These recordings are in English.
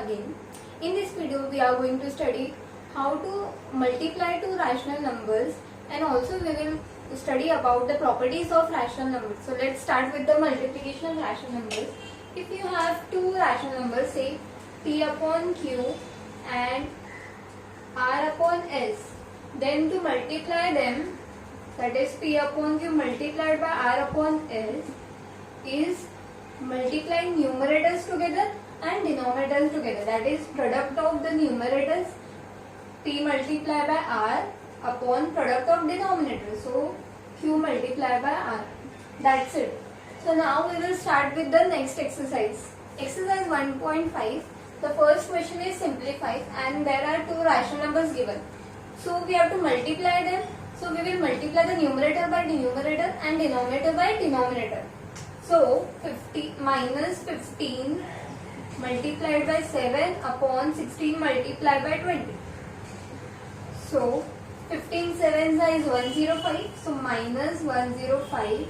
again. In this video we are going to study how to multiply two rational numbers, and also we will study about the properties of rational numbers. So let's start with the multiplication of rational numbers. If you have two rational numbers, say P upon Q and R upon S, then to multiply them, that is P upon Q multiplied by R upon S, is multiplying numerators together and denominators together. That is product of the numerators P multiplied by R upon product of denominators. So Q multiplied by R. That's it. So now we will start with the next exercise. Exercise 1.5. The first question is simplified and there are two rational numbers given. So we have to multiply them. So we will multiply the numerator by numerator and denominator by denominator. So 50 minus 15 multiplied by 7 upon 16 multiplied by 20. So 15 7s is 105. So minus 105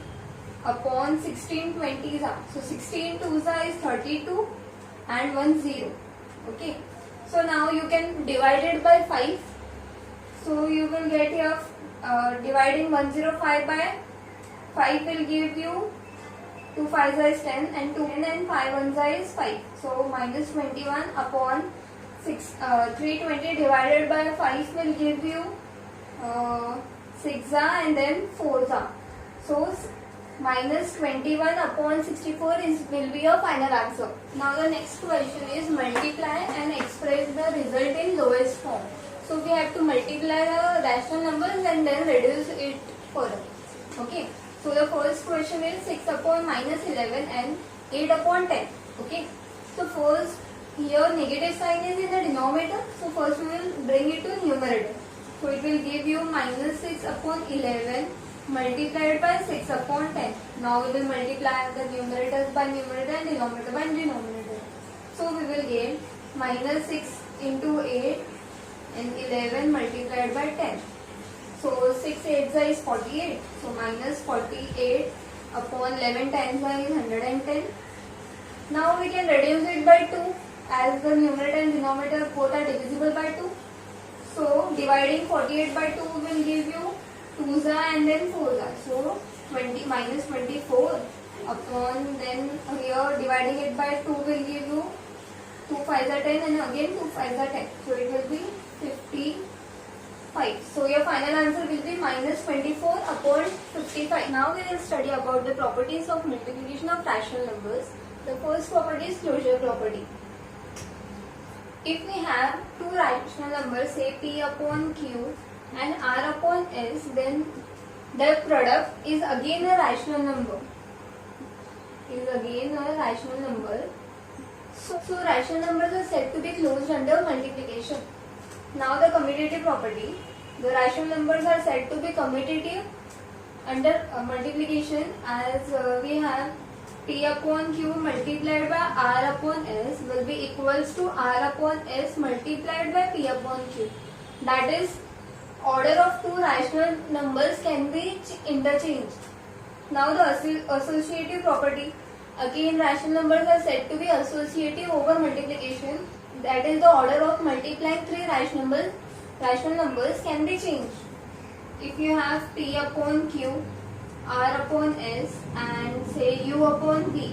upon 16 20s are. So 16 2s is 32 and 1 0. Okay. So now you can divide it by 5. So you will get here dividing 105 by 5 will give you 2 5s is 10 and 2 and 5 1s is 5. So minus 21 upon 320 divided by 5 will give you 6 and then 4. So minus 21 upon 64 will be your final answer. Now the next question is multiply and express the result in lowest form. So we have to multiply the rational numbers and then reduce it further. Okay. So the first question is 6 upon minus 11 and 8 upon 10. Okay. So first here negative sign is in the denominator. So first we will bring it to numerator. So it will give you minus 6 upon 11 multiplied by 6 upon 10. Now we will multiply the numerators by numerator and denominator by denominator. So we will get minus 6 into 8 and 11 multiplied by 10. So 6 8s is 48. So minus 48 upon 11 10s is 110. Now we can reduce it by 2 as the numerator and denominator both are divisible by 2. So dividing 48 by 2 will give you 2s and then 4s. So 20 minus 24 upon, then here dividing it by 2 will give you 2 5s are 10 and again 2 5s are 10. So it will be 55. So your final answer will be minus 24 upon 55. Now we will study about the properties of multiplication of rational numbers. The first property is closure property. If we have two rational numbers, say P upon Q and R upon S, then their product is again a rational number. So rational numbers are said to be closed under multiplication. Now the commutative property. The rational numbers are said to be commutative under multiplication, as we have P upon Q multiplied by R upon S will be equals to R upon S multiplied by P upon Q. That is, order of two rational numbers can be interchanged. Now the associative property. Again, rational numbers are said to be associative over multiplication. That is, the order of multiplying three rational numbers can be changed. If you have P upon Q, R upon S and say U upon V,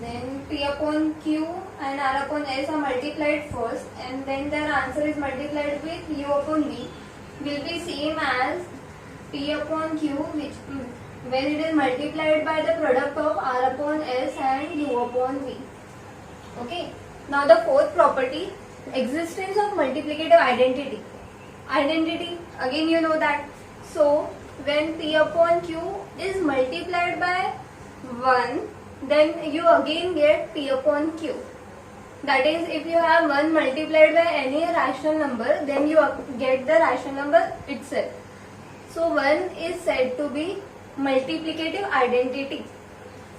then P upon Q and R upon S are multiplied first and then their answer is multiplied with U upon V, will be same as P upon Q, which when it is multiplied by the product of R upon S and U upon V. Okay. Now the fourth property, existence of multiplicative identity. Identity, again you know that. So when P upon Q is multiplied by 1, then you again get P upon Q. That is, if you have 1 multiplied by any rational number, then you get the rational number itself. So 1 is said to be multiplicative identity.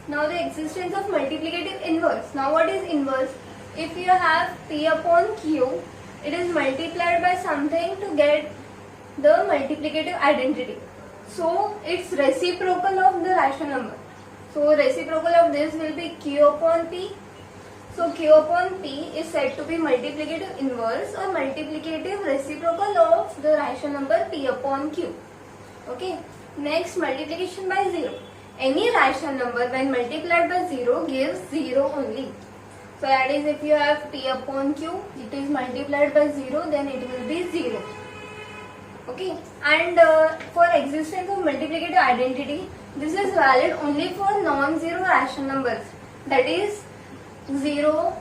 Now the existence of multiplicative inverse. Now what is inverse? If you have P upon Q, it is multiplied by something to get the multiplicative identity. So it's reciprocal of the rational number. So reciprocal of this will be Q upon P. So Q upon P is said to be multiplicative inverse or multiplicative reciprocal of the rational number P upon Q. Okay. Next, multiplication by 0. Any rational number when multiplied by 0 gives 0 only. So that is, if you have P upon Q, it is multiplied by 0, then it will be 0. Okay. And for existence of multiplicative identity, this is valid only for non-zero rational numbers. That is, 0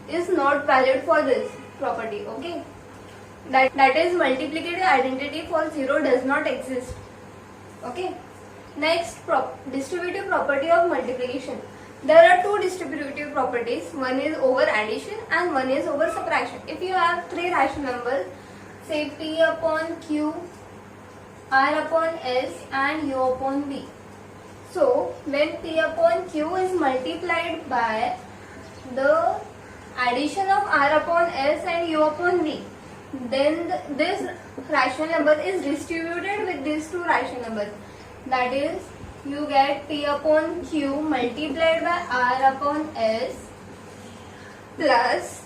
is not valid for this property. Okay. That is, multiplicative identity for 0 does not exist. Okay. Next, distributive property of multiplication. There are two distributive properties. One is over addition and one is over subtraction. If you have three rational numbers, say P upon Q, R upon S and U upon V. So, when P upon Q is multiplied by the addition of R upon S and U upon V, then this rational number is distributed with these two rational numbers. That is, you get P upon Q multiplied by R upon S plus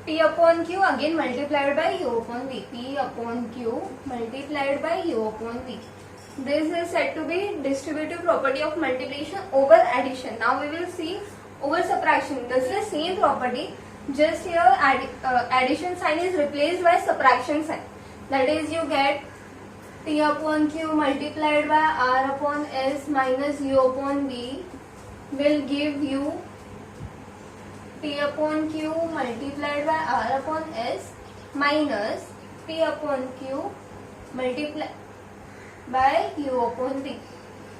P upon Q again multiplied by U upon V. P upon Q multiplied by U upon V. This is said to be distributive property of multiplication over addition. Now we will see over subtraction. This is the same property. Just here addition sign is replaced by subtraction sign. That is, you get P upon Q multiplied by R upon S minus U upon V will give you P upon Q multiplied by R upon S minus P upon Q multiplied by U upon V.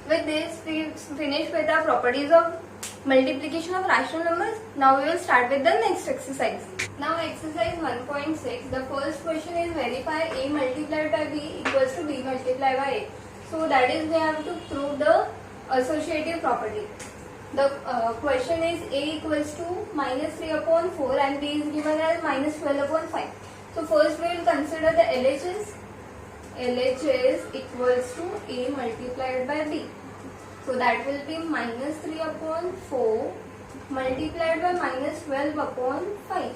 With this, we finish with our properties of multiplication of rational numbers. Now we will start with the next exercise. Now exercise 1.6. The first question is verify A multiplied by B equals to B multiplied by A. So that is, we have to prove the associative property. The question is A equals to minus 3 upon 4 and B is given as minus 12 upon 5. So first we will consider the LHS. LHS equals to A multiplied by B. So that will be minus 3 upon 4 multiplied by minus 12 upon 5.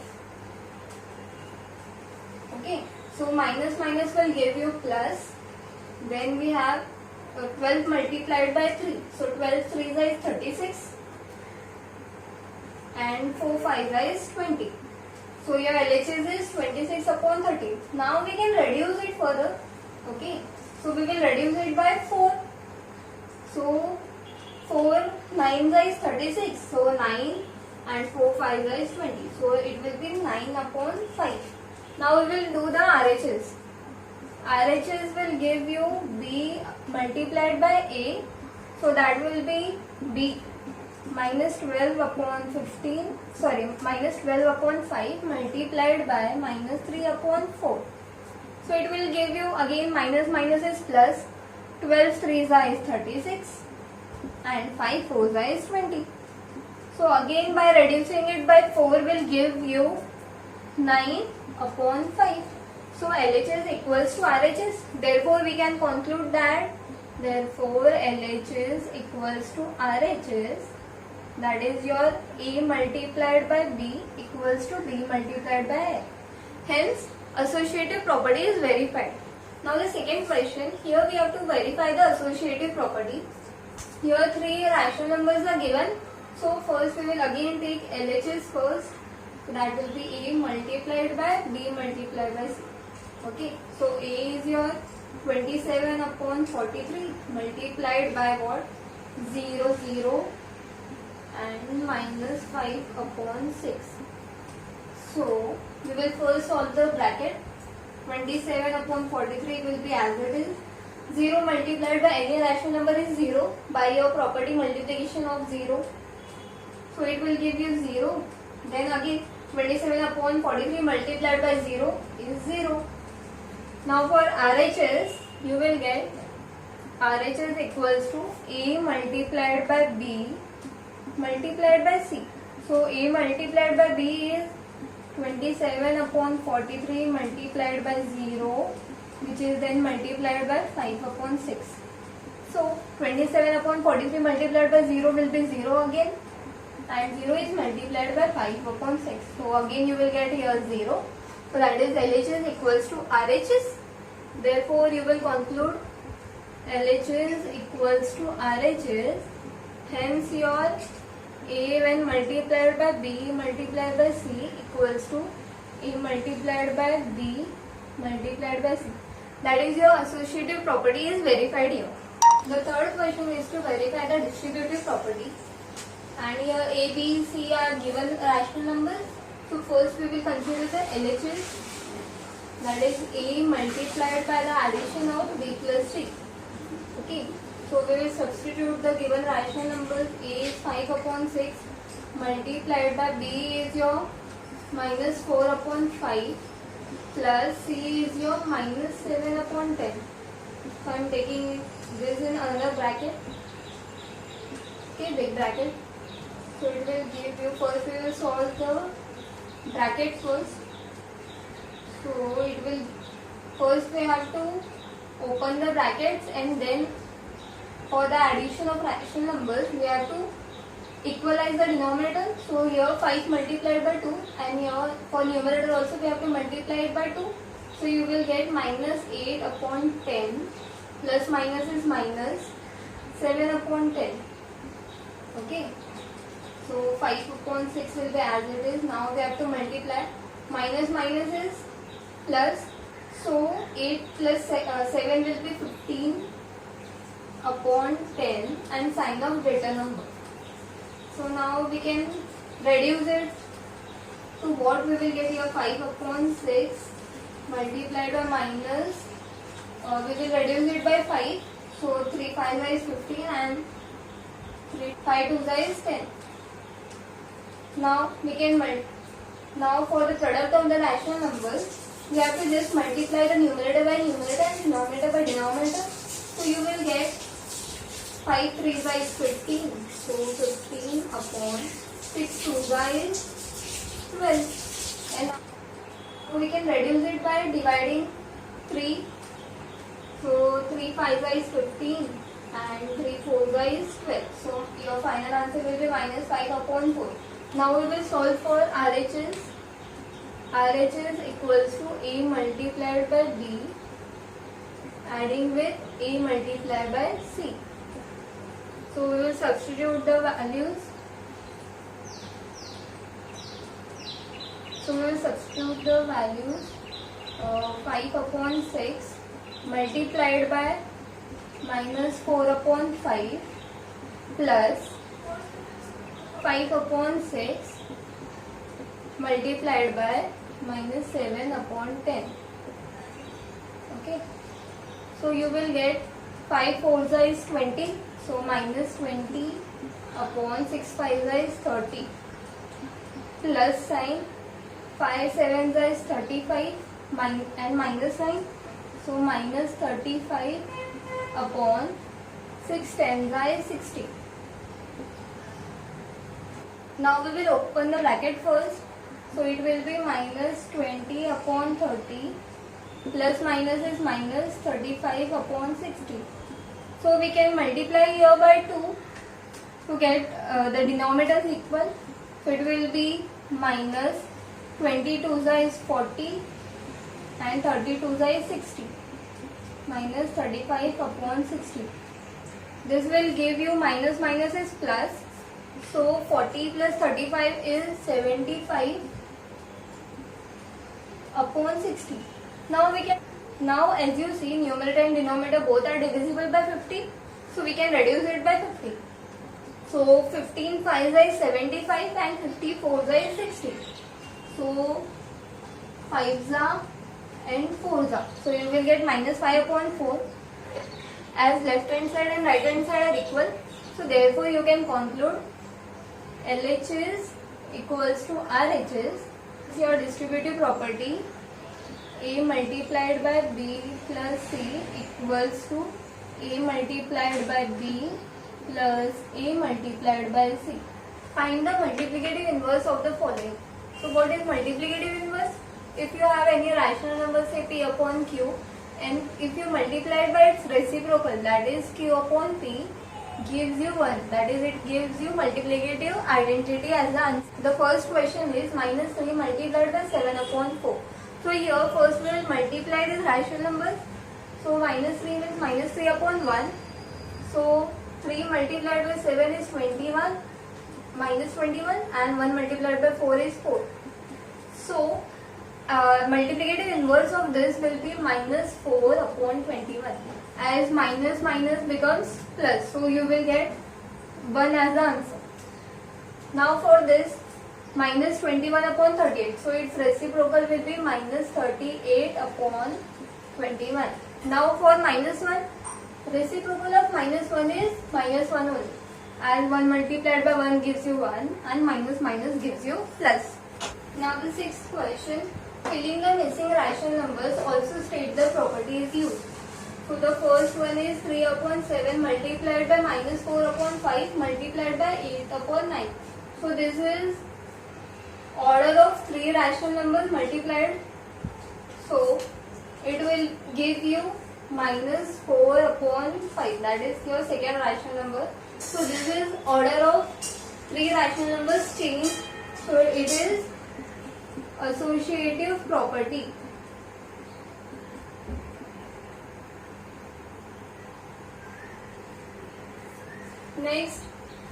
Okay. So minus minus will give you plus. Then we have 12 multiplied by 3. So 12 3 is 36. And 4 5 is 20. So your LHS is 26 upon 30. Now we can reduce it further. Okay. So we will reduce it by 4. So 4 9 is 36. So 9 and 4 5 is 20. So it will be 9 upon 5. Now we will do the RHS. RHS will give you B multiplied by A. So that will be B minus 12 upon 15. Sorry, minus 12 upon 5 multiplied by minus 3 upon 4. So it will give you again minus minus is plus. 12 3s is 36 and 5 4s is 20. So again by reducing it by 4 will give you 9 upon 5. So LHS equals to RHS. Therefore we can conclude that LHS equals to RHS. That is, your A multiplied by B equals to B multiplied by A. Hence, associative property is verified. Now the second question, here we have to verify the associative property. Here three rational numbers are given. So first we will again take LHS first. So that will be A multiplied by B multiplied by C. Okay. So A is your 27 upon 43 multiplied by what? 0 0 and minus 5 upon 6. So we will first solve the bracket. 27 upon 43 will be as it is. 0 multiplied by any rational number is 0 by your property multiplication of 0. So it will give you 0. Then again 27 upon 43 multiplied by 0 is 0. Now for RHS, you will get RHS equals to A multiplied by B multiplied by C. So A multiplied by B is 27 upon 43 multiplied by 0, which is then multiplied by 5 upon 6. So 27 upon 43 multiplied by 0 will be 0 again. and 0 is multiplied by 5 upon 6. So again you will get here 0. So that is LHS equals to RHS. Therefore you will conclude LHS equals to RHS. Hence your A when multiplied by B multiplied by C equals to A multiplied by B multiplied by C. That is your associative property is verified here. The third question is to verify the distributive property. And here A, B, C are given rational numbers. So first we will consider the LHS. That is A multiplied by the addition of B plus C. Okay. So we will substitute the given rational numbers. A is 5 upon 6 multiplied by B is your minus 4 upon 5 plus C is your minus 7 upon 10. So I am taking this in another bracket. Okay, big bracket. So it will give you, first we will solve the bracket first. So it will, first we have to open the brackets and then for the addition of rational numbers we have to equalize the denominator. So here 5 multiplied by 2 and here for numerator also we have to multiply it by 2. So you will get minus 8 upon 10 plus minus is minus 7 upon 10. Okay. So 5 upon 6 will be as it is. Now we have to multiply. Minus minus is plus. So 8 plus 7 will be 15 upon 10 and sign of greater number. So now we can reduce it to what we will get here, 5 upon 6 multiplied by minus. We will reduce it by 5. So 3 5 is 15 and 3 5 2 is 10. Now we can now for the product of the rational numbers we have to just multiply the numerator by numerator and denominator by denominator. So you will get 5 3 is 15. So 15 upon 6 2 is 12. And we can reduce it by dividing 3. So 3 5 is 15 and 3 4 is 12. So your final answer will be minus 5 upon 4. Now we will solve for RHS. RHS equals to A multiplied by B adding with A multiplied by C. So we will substitute the values. So we will substitute the values 5 upon 6 multiplied by minus 4 upon 5 plus 5 upon 6 multiplied by minus 7 upon 10. Okay. So you will get 5 4 is 20. So minus 20 upon 6 5 is 30. Plus sign 5 7 is 35 and minus sign. So minus 35 upon 6 10 is 60. Now we will open the bracket first. So it will be minus 20 upon 30 plus minus is minus 35 upon 60. So we can multiply here by 2 to get the denominators equal. So it will be minus 22 is 40 and 32 is 60. Minus 35 upon 60. This will give you minus minus is plus. So 40 plus 35 is 75 upon 60. Now as you see, numerator and denominator both are divisible by 50. So we can reduce it by 50. So 15 5 is 75 and 54 is 60. So 5s are and 4s are. So you will get minus 5 upon 4. As left hand side and right hand side are equal. So therefore you can conclude LHS equals to RHS. Is your distributive property. A multiplied by B plus C equals to A multiplied by B plus A multiplied by C. Find the multiplicative inverse of the following. So what is multiplicative inverse? If you have any rational number, say P upon Q, and if you multiply it by its reciprocal, that is Q upon P, gives you 1. That is, it gives you multiplicative identity as the answer. The first question is minus 3 multiplied by 7 upon 4. So here first we will multiply this rational number. So minus 3 means minus 3 upon 1. So 3 multiplied by 7 is 21, minus 21, and 1 multiplied by 4 is 4. So multiplicative inverse of this will be minus 4 upon 21. As minus minus becomes plus, so you will get 1 as the answer. Now for this, minus 21 upon 38, so its reciprocal will be minus 38 upon 21. Now for minus 1, reciprocal of minus 1 is minus 1 only, as 1 multiplied by 1 gives you 1 and minus minus gives you plus. Now the sixth question, filling the missing rational numbers also state the property is used. So the first one is 3 upon 7 multiplied by minus 4 upon 5 multiplied by 8 upon 9. So this is order of 3 rational numbers multiplied. So it will give you minus 4 upon 5. That is your second rational number. So this is order of 3 rational numbers changed. So it is associative property. Next,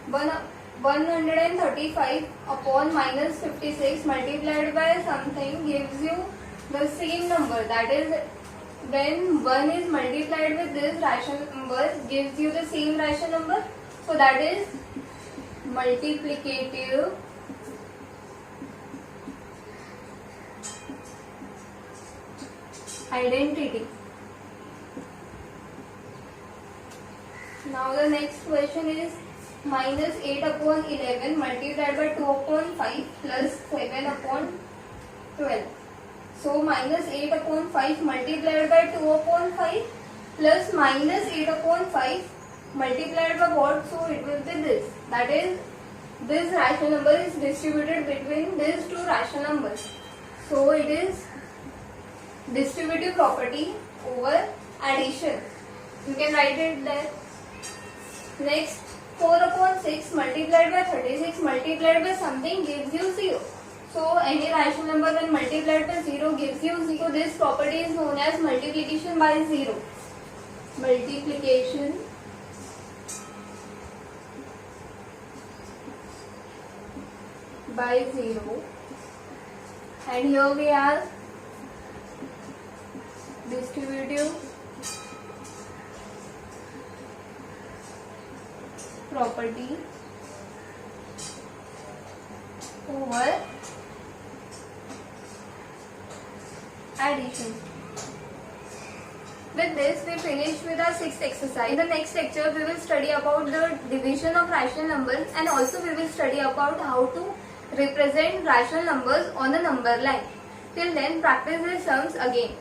135 upon minus 56 multiplied by something gives you the same number. That is, when 1 is multiplied with this rational number gives you the same rational number. So that is multiplicative identity. Now the next question is minus 8 upon 11 multiplied by 2 upon 5 plus 7 upon 12. So minus 8 upon 5 multiplied by 2 upon 5 plus minus 8 upon 5 multiplied by what? So it will be this. That is, this rational number is distributed between these two rational numbers. So it is distributive property over addition. You can write it there. Next, 4 upon 6 multiplied by 36 multiplied by something gives you 0. So any rational number when multiplied by 0 gives you 0. So this property is known as multiplication by 0. Multiplication by 0. And here we have distributive property over addition. With this, we finish with our sixth exercise. In the next lecture, we will study about the division of rational numbers, and also we will study about how to represent rational numbers on a number line. Till then, practice these sums again.